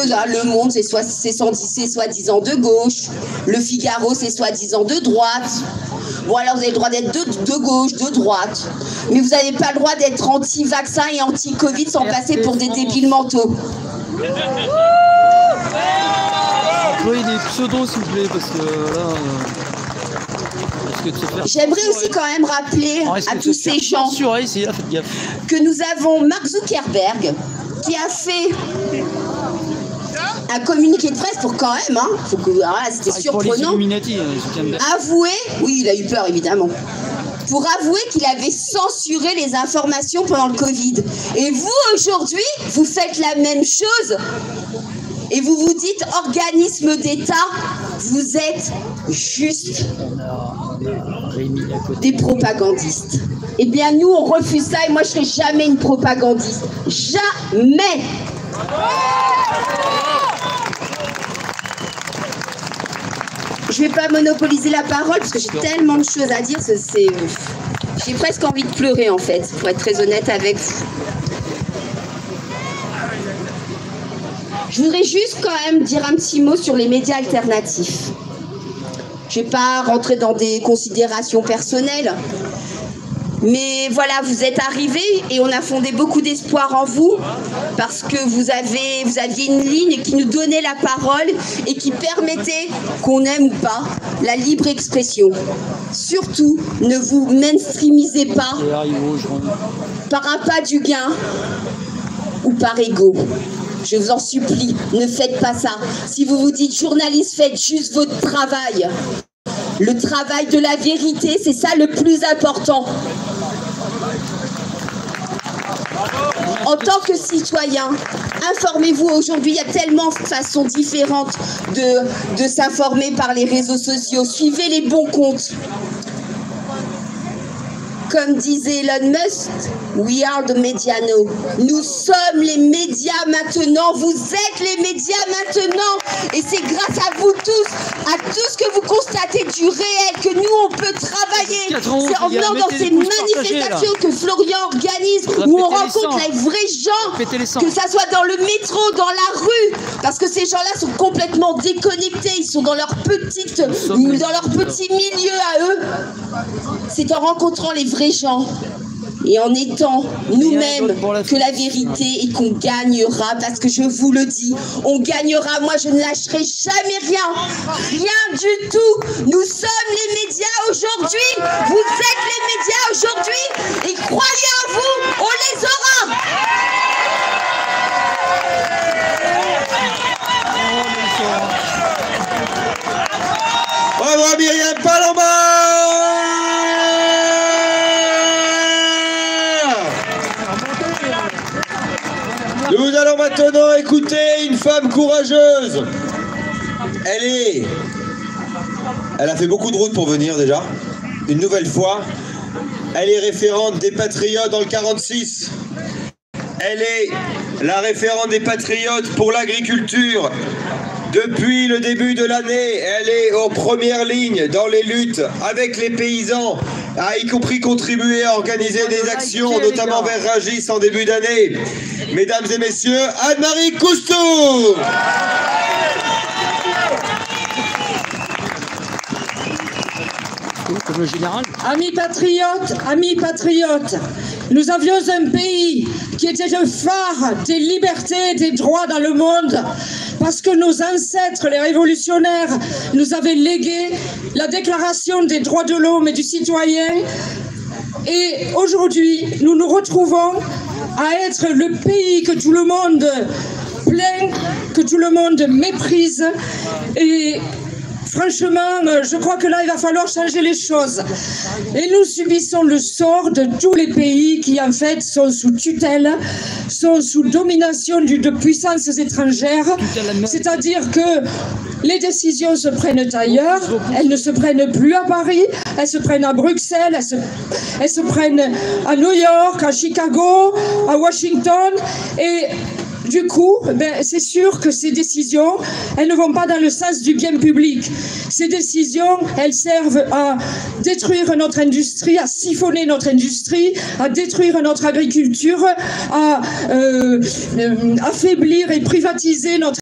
Le Monde, c'est soi-disant de gauche. Le Figaro, c'est soi-disant de droite. Bon, alors vous avez le droit d'être de gauche, de droite. Mais vous n'avez pas le droit d'être anti-vaccin et anti-Covid sans passer pour des débiles mentaux. Employez des pseudos, s'il vous plaît, parce que là... J'aimerais aussi quand même rappeler à tous ces gens que nous avons Mark Zuckerberg qui a fait un communiqué de presse pour quand même, hein, c'était surprenant, avouer, oui il a eu peur évidemment, pour avouer qu'il avait censuré les informations pendant le Covid. Et vous aujourd'hui, vous faites la même chose. Et vous vous dites organisme d'État, vous êtes juste des propagandistes. Eh bien nous on refuse ça et moi je serai jamais une propagandiste. Jamais. Je vais pas monopoliser la parole parce que j'ai tellement de choses à dire, j'ai presque envie de pleurer en fait, pour être très honnête avec vous. Je voudrais juste quand même dire un petit mot sur les médias alternatifs. Je ne vais pas rentrer dans des considérations personnelles, mais voilà, vous êtes arrivés et on a fondé beaucoup d'espoir en vous parce que vous aviez une ligne qui nous donnait la parole et qui permettait, qu'on aime ou pas, la libre expression. Surtout, ne vous mainstreamisez pas par un pas du gain ou par ego. Je vous en supplie, ne faites pas ça. Si vous vous dites journaliste, faites juste votre travail. Le travail de la vérité, c'est ça le plus important. En tant que citoyen, informez-vous. Aujourd'hui, il y a tellement de façons différentes de s'informer par les réseaux sociaux. Suivez les bons comptes. Comme disait Elon Musk, we are the media now. Nous sommes les médias maintenant. Vous êtes les médias maintenant. Et c'est grâce à vous tous, à tout ce que vous constatez du réel, que nous, on peut travailler. C'est en venant dans ces manifestations que Florian organise, où on rencontre les vrais gens, que ça soit dans le métro, dans la rue. Parce que ces gens-là sont complètement déconnectés. Ils sont dans leur petit milieu à eux. C'est en rencontrant les vrais gens et en étant nous-mêmes que la vérité et qu'on gagnera, parce que je vous le dis, on gagnera. Moi je ne lâcherai jamais rien du tout. Nous sommes les médias aujourd'hui, vous êtes les médias aujourd'hui et croyez en vous, on les aura. Bravo Myriam Palomba. Nous allons maintenant écouter une femme courageuse. Elle a fait beaucoup de route pour venir déjà. Une nouvelle fois. Elle est référente des Patriotes dans le 46. Elle est la référente des Patriotes pour l'agriculture. Depuis le début de l'année, elle est en première ligne dans les luttes avec les paysans, a y compris contribué à organiser des actions, notamment vers Rungis en début d'année. Mesdames et messieurs, Anne-Marie Coustou. Comme le général. Amis patriotes, nous avions un pays qui était le phare des libertés et des droits dans le monde, parce que nos ancêtres, les révolutionnaires, nous avaient légué la déclaration des droits de l'homme et du citoyen. Et aujourd'hui, nous nous retrouvons à être le pays que tout le monde plaint, que tout le monde méprise. Et franchement, je crois que là, il va falloir changer les choses. Et nous subissons le sort de tous les pays qui, en fait, sont sous tutelle, sont sous domination de puissances étrangères. C'est-à-dire que les décisions se prennent ailleurs, elles ne se prennent plus à Paris, elles se prennent à Bruxelles, elles se prennent à New York, à Chicago, à Washington. Et du coup, c'est sûr que ces décisions, elles ne vont pas dans le sens du bien public. Ces décisions, elles servent à détruire notre industrie, à siphonner notre industrie, à détruire notre agriculture, à affaiblir et privatiser notre